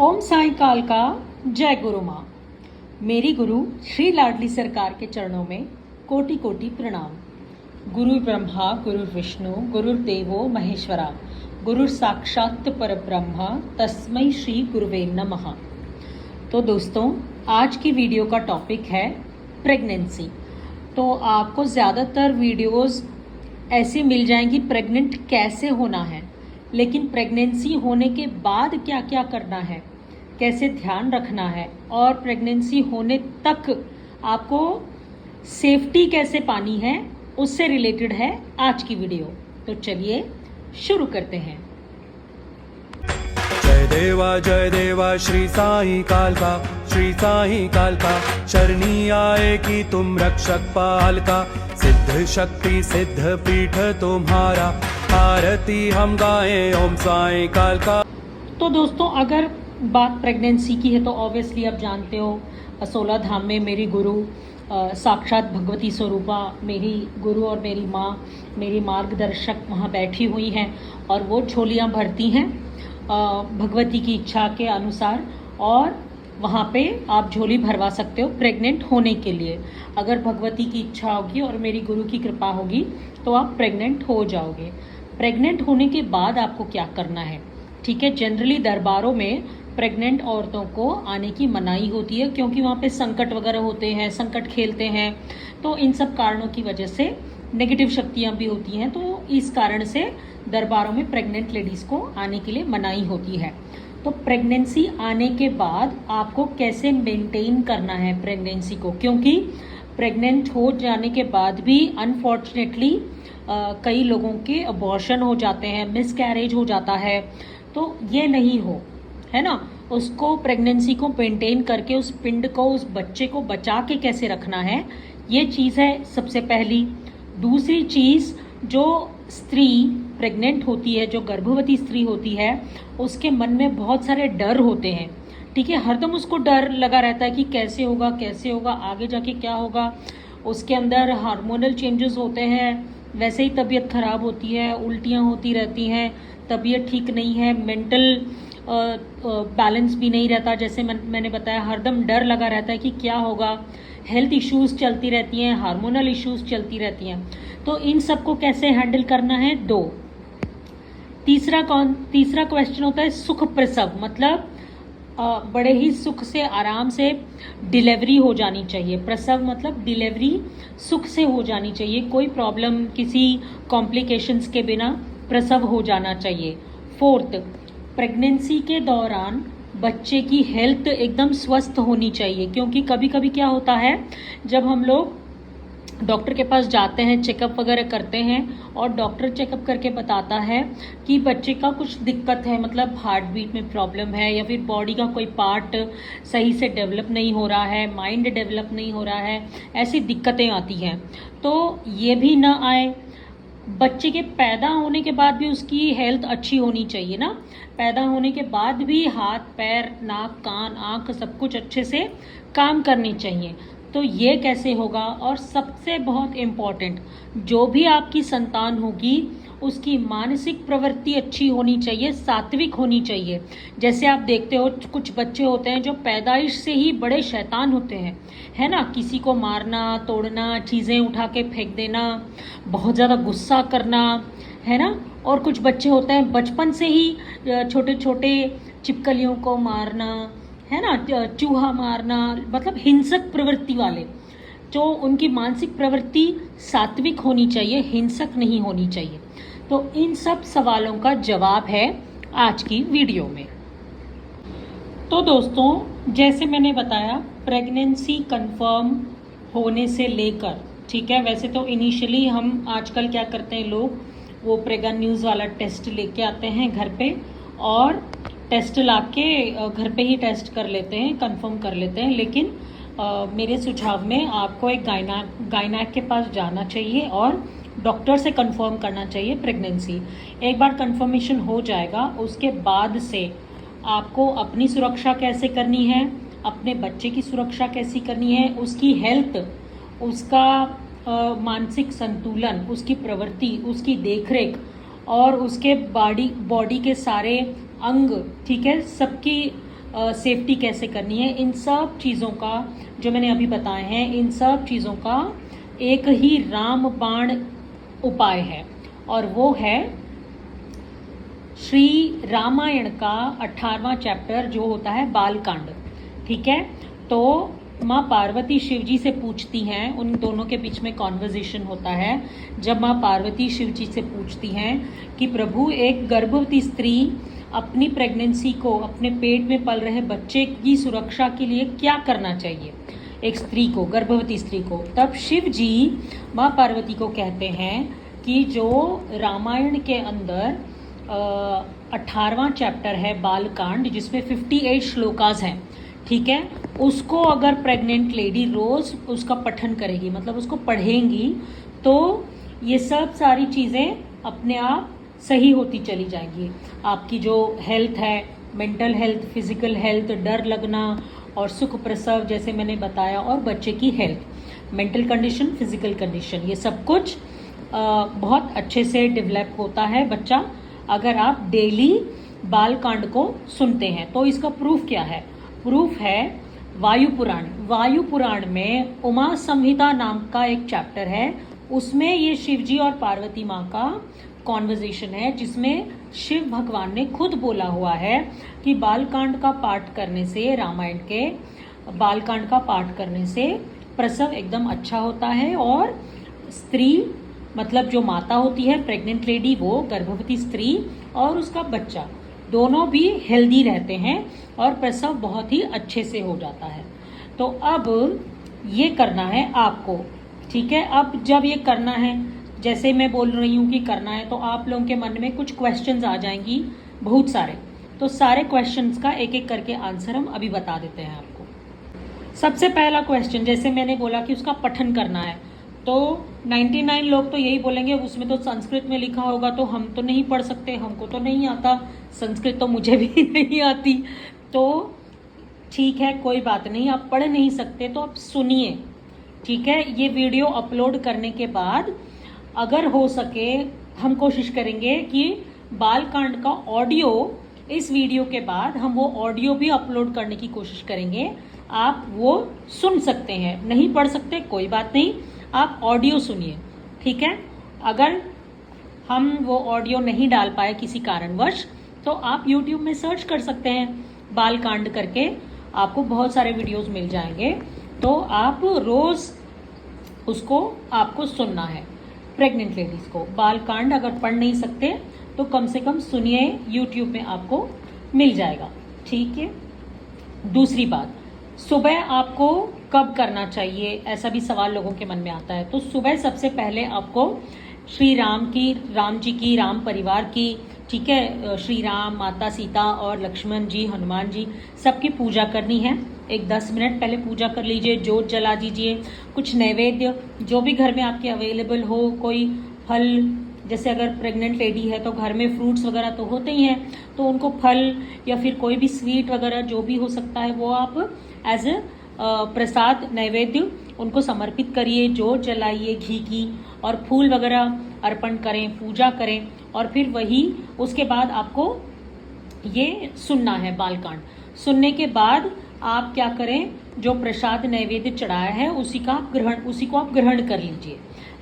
ओम साई काल का जय गुरु माँ। मेरी गुरु श्री लाडली सरकार के चरणों में कोटि कोटि प्रणाम। गुरु ब्रह्मा गुरु विष्णु गुरुर्देवो महेश्वरा गुरु साक्षात परब्रह्मा तस्मै श्री गुरुवे नमः। तो दोस्तों, आज की वीडियो का टॉपिक है प्रेगनेंसी। तो आपको ज़्यादातर वीडियोस ऐसी मिल जाएंगी प्रेग्नेंट कैसे होना है, लेकिन प्रेगनेंसी होने के बाद क्या क्या करना है, कैसे ध्यान रखना है और प्रेगनेंसी होने तक आपको सेफ्टी कैसे पानी है, उससे रिलेटेड है आज की वीडियो। तो चलिए शुरू करते हैं। जय देवा श्री साई काल का, श्री साई काल का शरणी आए कि तुम रक्षक पाल का। सिद्ध शक्ति सिद्ध पीठ तुम्हारा, आरती हम गाएं ओम साई काल का। तो दोस्तों, अगर बात प्रेगनेंसी की है तो ऑब्वियसली आप जानते हो 16 धाम में मेरी गुरु साक्षात भगवती स्वरूपा मेरी गुरु और मेरी माँ, मेरी मार्गदर्शक वहाँ बैठी हुई हैं और वो झोलियाँ भरती हैं भगवती की इच्छा के अनुसार, और वहाँ पे आप झोली भरवा सकते हो प्रेग्नेंट होने के लिए। अगर भगवती की इच्छा होगी और मेरी गुरु की कृपा होगी तो आप प्रेग्नेंट हो जाओगे। प्रेग्नेंट होने के बाद आपको क्या करना है, ठीक है। जनरली दरबारों में प्रेग्नेंट औरतों को आने की मनाही होती है, क्योंकि वहाँ पे संकट वगैरह होते हैं, संकट खेलते हैं, तो इन सब कारणों की वजह से नेगेटिव शक्तियाँ भी होती हैं। तो इस कारण से दरबारों में प्रेग्नेंट लेडीज़ को आने के लिए मनाही होती है। तो प्रेगनेंसी आने के बाद आपको कैसे मेंटेन करना है प्रेगनेंसी को, क्योंकि प्रेग्नेंट हो जाने के बाद भी अनफॉर्चुनेटली कई लोगों के अबॉर्शन हो जाते हैं, मिसकैरेज हो जाता है। तो ये नहीं हो, है ना। उसको प्रेगनेंसी को मेंटेन करके उस पिंड को, उस बच्चे को बचा के कैसे रखना है, ये चीज़ है सबसे पहली। दूसरी चीज़, जो स्त्री प्रेग्नेंट होती है, जो गर्भवती स्त्री होती है, उसके मन में बहुत सारे डर होते हैं, ठीक है। हरदम उसको डर लगा रहता है कि कैसे होगा आगे जाके क्या होगा। उसके अंदर हार्मोनल चेंजेस होते हैं, वैसे ही तबीयत खराब होती है, उल्टियाँ होती रहती हैं, तबीयत ठीक नहीं है, मेंटल बैलेंस भी नहीं रहता। जैसे मैंने बताया, हरदम डर लगा रहता है कि क्या होगा, हेल्थ इश्यूज चलती रहती हैं, हार्मोनल इश्यूज चलती रहती हैं। तो इन सबको कैसे हैंडल करना है, दो। तीसरा क्वेश्चन होता है सुख प्रसव, मतलब बड़े ही सुख से आराम से डिलीवरी हो जानी चाहिए। प्रसव मतलब डिलीवरी सुख से हो जानी चाहिए, कोई प्रॉब्लम, किसी कॉम्प्लिकेशंस के बिना प्रसव हो जाना चाहिए। फोर्थ, प्रेगनेंसी के दौरान बच्चे की हेल्थ एकदम स्वस्थ होनी चाहिए, क्योंकि कभी कभी क्या होता है, जब हम लोग डॉक्टर के पास जाते हैं, चेकअप वगैरह करते हैं और डॉक्टर चेकअप करके बताता है कि बच्चे का कुछ दिक्कत है, मतलब हार्ट बीट में प्रॉब्लम है, या फिर बॉडी का कोई पार्ट सही से डेवलप नहीं हो रहा है, माइंड डेवलप नहीं हो रहा है, ऐसी दिक्कतें आती हैं। तो ये भी ना आए। बच्चे के पैदा होने के बाद भी उसकी हेल्थ अच्छी होनी चाहिए ना। पैदा होने के बाद भी हाथ पैर नाक कान आँख सब कुछ अच्छे से काम करनी चाहिए। तो ये कैसे होगा। और सबसे बहुत इम्पॉर्टेंट, जो भी आपकी संतान होगी उसकी मानसिक प्रवृत्ति अच्छी होनी चाहिए, सात्विक होनी चाहिए। जैसे आप देखते हो कुछ बच्चे होते हैं जो पैदाइश से ही बड़े शैतान होते हैं, है ना। किसी को मारना, तोड़ना, चीज़ें उठा के फेंक देना, बहुत ज़्यादा गुस्सा करना, है ना। और कुछ बच्चे होते हैं बचपन से ही छोटे छोटे छिपकलियों को मारना, है ना, चूहा मारना, मतलब हिंसक प्रवृत्ति वाले। जो उनकी मानसिक प्रवृत्ति सात्विक होनी चाहिए, हिंसक नहीं होनी चाहिए। तो इन सब सवालों का जवाब है आज की वीडियो में। तो दोस्तों, जैसे मैंने बताया, प्रेगनेंसी कंफर्म होने से लेकर, ठीक है, वैसे तो इनिशियली हम आजकल क्या करते हैं लोग, वो प्रेगा न्यूज़ वाला टेस्ट लेके आते हैं घर पे, और टेस्ट लाके घर पे ही टेस्ट कर लेते हैं, कंफर्म कर लेते हैं। लेकिन मेरे सुझाव में आपको एक गायनेक के पास जाना चाहिए और डॉक्टर से कंफर्म करना चाहिए प्रेगनेंसी। एक बार कंफर्मेशन हो जाएगा, उसके बाद से आपको अपनी सुरक्षा कैसे करनी है, अपने बच्चे की सुरक्षा कैसी करनी है, उसकी हेल्थ, उसका मानसिक संतुलन, उसकी प्रवृत्ति, उसकी देखरेख और उसके बॉडी के सारे अंग, ठीक है, सबकी सेफ्टी कैसे करनी है, इन सब चीज़ों का जो मैंने अभी बताए हैं, इन सब चीज़ों का एक ही रामबाण उपाय है, और वो है श्री रामायण का 18वां चैप्टर जो होता है बालकांड। ठीक है, तो माँ पार्वती शिव जी से पूछती हैं, उन दोनों के बीच में कॉन्वर्जेशन होता है। जब माँ पार्वती शिव जी से पूछती हैं कि प्रभु, एक गर्भवती स्त्री अपनी प्रेगनेंसी को, अपने पेट में पल रहे बच्चे की सुरक्षा के लिए क्या करना चाहिए एक स्त्री को, गर्भवती स्त्री को, तब शिव जी माँ पार्वती को कहते हैं कि जो रामायण के अंदर 18वां चैप्टर है बालकांड, जिसमें 58 श्लोकास हैं, ठीक है, उसको अगर प्रेग्नेंट लेडी रोज़ उसका पठन करेगी, मतलब उसको पढ़ेंगी, तो ये सब सारी चीज़ें अपने आप सही होती चली जाएंगी। आपकी जो हेल्थ है, मेंटल हेल्थ, फिजिकल हेल्थ, डर लगना और सुख प्रसव जैसे मैंने बताया, और बच्चे की health, mental condition, physical condition, ये सब कुछ बहुत अच्छे से डेवलप होता है बच्चा, अगर आप डेली बालकांड को सुनते हैं। तो इसका प्रूफ क्या है? प्रूफ है वायु पुराण। वायु पुराण में उमा संहिता नाम का एक चैप्टर है, उसमें ये शिवजी और पार्वती माँ का कॉन्वर्जेशन है, जिसमें शिव भगवान ने खुद बोला हुआ है कि बालकांड का पाठ करने से, रामायण के बालकांड का पाठ करने से प्रसव एकदम अच्छा होता है, और स्त्री, मतलब जो माता होती है, प्रेग्नेंट लेडी, वो गर्भवती स्त्री और उसका बच्चा दोनों भी हेल्दी रहते हैं और प्रसव बहुत ही अच्छे से हो जाता है। तो अब ये करना है आपको, ठीक है। अब जब ये करना है, जैसे मैं बोल रही हूँ कि करना है, तो आप लोगों के मन में कुछ क्वेश्चंस आ जाएंगी, बहुत सारे। तो सारे क्वेश्चंस का एक एक करके आंसर हम अभी बता देते हैं आपको। सबसे पहला क्वेश्चन, जैसे मैंने बोला कि उसका पठन करना है, तो 99 लोग तो यही बोलेंगे उसमें तो संस्कृत में लिखा होगा, तो हम तो नहीं पढ़ सकते, हमको तो नहीं आता संस्कृत, तो मुझे भी नहीं आती। तो ठीक है, कोई बात नहीं, आप पढ़ नहीं सकते तो आप सुनिए, ठीक है। ये वीडियो अपलोड करने के बाद अगर हो सके हम कोशिश करेंगे कि बालकांड का ऑडियो, इस वीडियो के बाद हम वो ऑडियो भी अपलोड करने की कोशिश करेंगे। आप वो सुन सकते हैं, नहीं पढ़ सकते कोई बात नहीं, आप ऑडियो सुनिए, ठीक है। अगर हम वो ऑडियो नहीं डाल पाए किसी कारणवश, तो आप YouTube में सर्च कर सकते हैं बालकांड करके, आपको बहुत सारे वीडियोस मिल जाएंगे। तो आप रोज़ उसको आपको सुनना है। प्रेग्नेंट लेडीज़ को बालकांड अगर पढ़ नहीं सकते तो कम से कम सुनिए, YouTube में आपको मिल जाएगा, ठीक है। दूसरी बात, सुबह आपको कब करना चाहिए, ऐसा भी सवाल लोगों के मन में आता है। तो सुबह सबसे पहले आपको श्री राम जी की, राम परिवार की, ठीक है, श्री राम, माता सीता और लक्ष्मण जी, हनुमान जी, सबकी पूजा करनी है। एक 10 मिनट पहले पूजा कर लीजिए, जोत जला दीजिए, कुछ नैवेद्य जो भी घर में आपके अवेलेबल हो, कोई फल, जैसे अगर प्रेग्नेंट लेडी है तो घर में फ्रूट्स वगैरह तो होते ही हैं, तो उनको फल या फिर कोई भी स्वीट वगैरह जो भी हो सकता है वो आप एज ए प्रसाद, नैवेद्य उनको समर्पित करिए, जोत जलाइए घी की, और फूल वगैरह अर्पण करें, पूजा करें, और फिर वही उसके बाद आपको ये सुनना है बालकांड। सुनने के बाद आप क्या करें, जो प्रसाद नैवेद्य चढ़ाया है उसी को आप ग्रहण कर लीजिए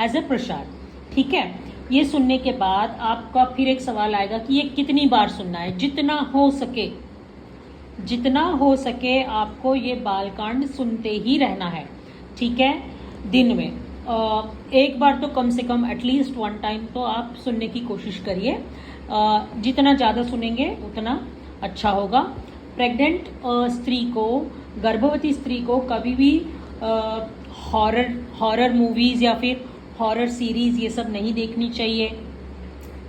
एज ए प्रसाद, ठीक है। ये सुनने के बाद आपका फिर एक सवाल आएगा कि ये कितनी बार सुनना है। जितना हो सके आपको ये बालकांड सुनते ही रहना है, ठीक है। दिन में एक बार तो कम से कम एटलीस्ट 1 टाइम तो आप सुनने की कोशिश करिए। जितना ज़्यादा सुनेंगे उतना अच्छा होगा। प्रेग्नेंट स्त्री को, गर्भवती स्त्री को कभी भी हॉरर मूवीज़ या फिर हॉरर सीरीज़ ये सब नहीं देखनी चाहिए,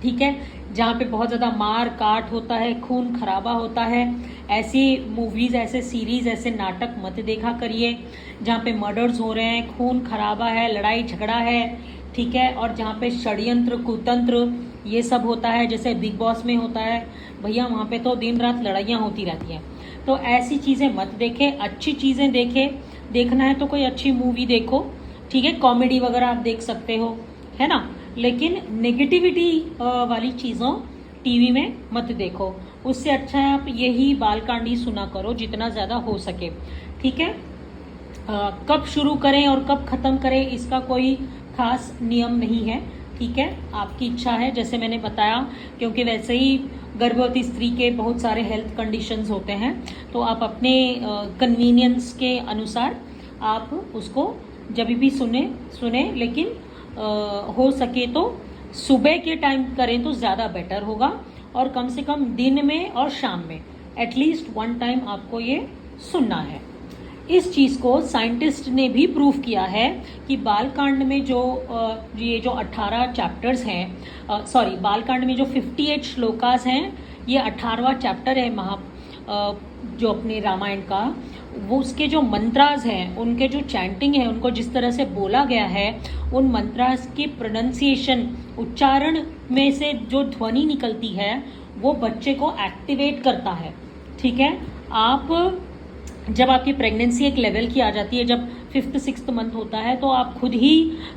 ठीक है। जहाँ पे बहुत ज़्यादा मार काट होता है, खून खराबा होता है, ऐसी मूवीज़, ऐसे सीरीज़, ऐसे नाटक मत देखा करिए। जहाँ पे मर्डर्स हो रहे हैं, खून खराबा है, लड़ाई झगड़ा है, ठीक है, और जहाँ पे षड्यंत्र, कुतंत्र ये सब होता है, जैसे बिग बॉस में होता है भैया, वहाँ पे तो दिन रात लड़ाइयाँ होती रहती हैं। तो ऐसी चीज़ें मत देखें, अच्छी चीज़ें देखें। देखना है तो कोई अच्छी मूवी देखो, ठीक है, कॉमेडी वगैरह आप देख सकते हो, है ना। लेकिन नेगेटिविटी वाली चीज़ों टीवी में मत देखो, उससे अच्छा है आप यही बालकांड ही सुना करो जितना ज़्यादा हो सके, ठीक है। कब शुरू करें और कब ख़त्म करें इसका कोई खास नियम नहीं है, ठीक है, आपकी इच्छा है जैसे मैंने बताया, क्योंकि वैसे ही गर्भवती स्त्री के बहुत सारे हेल्थ कंडीशंस होते हैं, तो आप अपने कन्वीनियंस के अनुसार आप उसको जब भी सुने लेकिन हो सके तो सुबह के टाइम करें तो ज़्यादा बेटर होगा, और कम से कम दिन में और शाम में एटलीस्ट 1 टाइम आपको ये सुनना है। इस चीज़ को साइंटिस्ट ने भी प्रूव किया है कि बालकांड में जो ये जो 18 चैप्टर्स हैं, सॉरी बालकांड में जो 58 श्लोकास हैं, ये 18वां चैप्टर है जो अपने रामायण का, वो उसके जो मंत्रास हैं, उनके जो चैंटिंग है, उनको जिस तरह से बोला गया है, उन मंत्रास की प्रोनाउंसिएशन, उच्चारण में से जो ध्वनि निकलती है वो बच्चे को एक्टिवेट करता है, ठीक है। आप जब आपकी प्रेगनेंसी एक लेवल की आ जाती है, जब 5th-6th मंथ होता है, तो आप खुद ही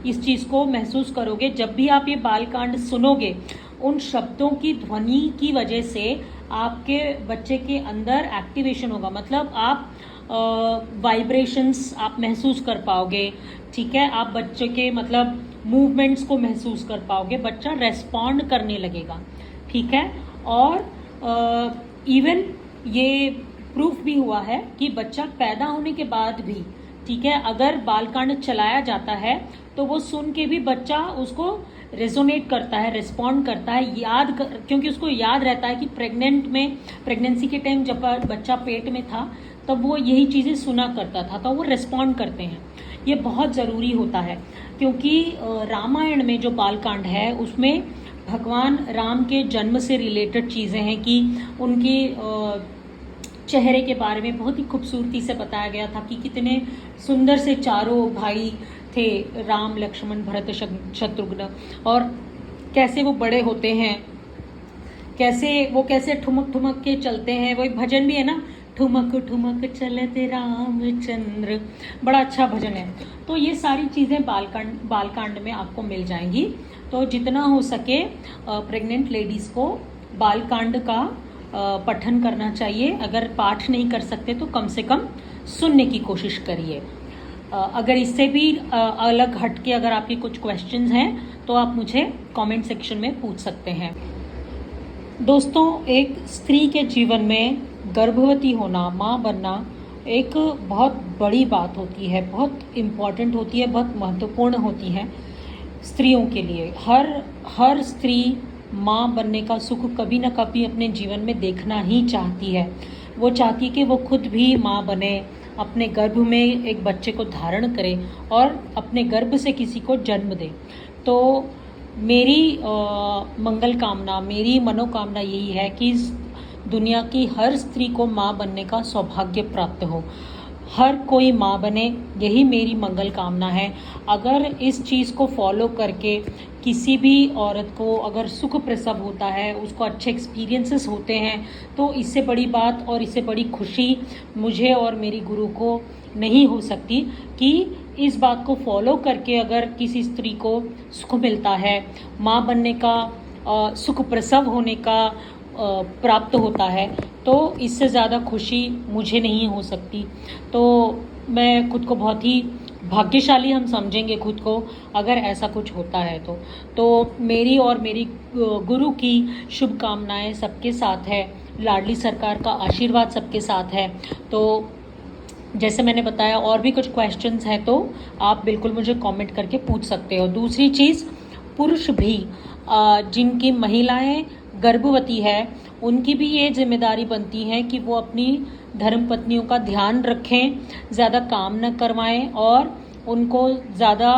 इस चीज़ को महसूस करोगे। जब भी आप ये बालकांड सुनोगे, उन शब्दों की ध्वनि की वजह से आपके बच्चे के अंदर एक्टिवेशन होगा, मतलब आप वाइब्रेशंस आप महसूस कर पाओगे, ठीक है। आप बच्चे के मतलब मूवमेंट्स को महसूस कर पाओगे, बच्चा रेस्पॉन्ड करने लगेगा, ठीक है। और इवन ये प्रूफ भी हुआ है कि बच्चा पैदा होने के बाद भी, ठीक है, अगर बालकांड चलाया जाता है तो वो सुन के भी बच्चा उसको रेजोनेट करता है, रिस्पॉन्ड करता है, क्योंकि उसको याद रहता है कि प्रेगनेंसी के टाइम जब बच्चा पेट में था तब वो यही चीज़ें सुना करता था, तो वो रिस्पॉन्ड करते हैं। ये बहुत ज़रूरी होता है, क्योंकि रामायण में जो बालकांड है उसमें भगवान राम के जन्म से रिलेटेड चीज़ें हैं, कि उनकी चेहरे के बारे में बहुत ही खूबसूरती से बताया गया था कि कितने सुंदर से चारों भाई थे, राम लक्ष्मण भरत शत्रुघ्न, और कैसे वो बड़े होते हैं, कैसे ठुमक ठुमक के चलते हैं। वही भजन भी है ना, ठुमक ठुमक चलते रामचंद्र, बड़ा अच्छा भजन है। तो ये सारी चीज़ें बालकांड में आपको मिल जाएंगी। तो जितना हो सके प्रेग्नेंट लेडीज़ को बालकांड का पठन करना चाहिए। अगर पाठ नहीं कर सकते तो कम से कम सुनने की कोशिश करिए। अगर इससे भी अलग हट के अगर आपके कुछ क्वेश्चंस हैं तो आप मुझे कमेंट सेक्शन में पूछ सकते हैं। दोस्तों, एक स्त्री के जीवन में गर्भवती होना, माँ बनना एक बहुत बड़ी बात होती है, बहुत इम्पॉर्टेंट होती है, बहुत महत्वपूर्ण होती है स्त्रियों के लिए। हर स्त्री माँ बनने का सुख कभी ना कभी अपने जीवन में देखना ही चाहती है। वो चाहती है कि वो खुद भी माँ बने, अपने गर्भ में एक बच्चे को धारण करे और अपने गर्भ से किसी को जन्म दे। तो मेरी मंगल कामना, मेरी मनोकामना यही है कि इस दुनिया की हर स्त्री को माँ बनने का सौभाग्य प्राप्त हो, हर कोई माँ बने, यही मेरी मंगल कामना है। अगर इस चीज़ को फॉलो करके किसी भी औरत को अगर सुख प्रसव होता है, उसको अच्छे एक्सपीरियंसेस होते हैं, तो इससे बड़ी बात और इससे बड़ी खुशी मुझे और मेरी गुरु को नहीं हो सकती कि इस बात को फॉलो करके अगर किसी स्त्री को सुख मिलता है, माँ बनने का, सुख प्रसव होने का प्राप्त होता है, तो इससे ज़्यादा खुशी मुझे नहीं हो सकती। तो मैं खुद को बहुत ही भाग्यशाली हम समझेंगे खुद को अगर ऐसा कुछ होता है तो मेरी और मेरी गुरु की शुभकामनाएं सबके साथ है, लाडली सरकार का आशीर्वाद सबके साथ है। तो जैसे मैंने बताया, और भी कुछ क्वेश्चंस हैं तो आप बिल्कुल मुझे कमेंट करके पूछ सकते हो। दूसरी चीज़, पुरुष भी जिनकी महिलाएं गर्भवती है, उनकी भी ये जिम्मेदारी बनती है कि वो अपनी धर्मपत्नियों का ध्यान रखें, ज़्यादा काम न करवाएं और उनको ज़्यादा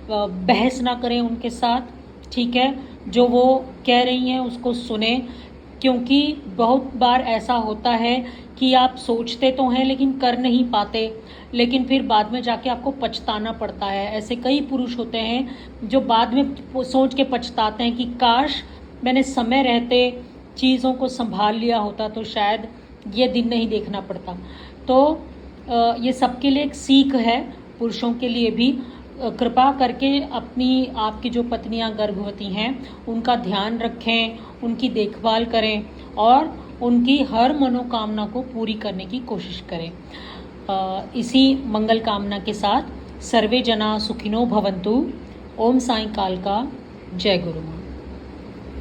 बहस ना करें उनके साथ, ठीक है। जो वो कह रही हैं उसको सुने, क्योंकि बहुत बार ऐसा होता है कि आप सोचते तो हैं लेकिन कर नहीं पाते, लेकिन फिर बाद में जाके आपको पछताना पड़ता है। ऐसे कई पुरुष होते हैं जो बाद में सोच के पछताते हैं कि काश मैंने समय रहते चीज़ों को संभाल लिया होता तो शायद ये दिन नहीं देखना पड़ता। तो ये सबके लिए एक सीख है, पुरुषों के लिए भी। कृपा करके अपनी आपकी जो पत्नियां गर्भवती हैं उनका ध्यान रखें, उनकी देखभाल करें और उनकी हर मनोकामना को पूरी करने की कोशिश करें। इसी मंगल कामना के साथ सर्वे जना सुखिनो भवन्तु। ओम साई काल का जय गुरु माँ।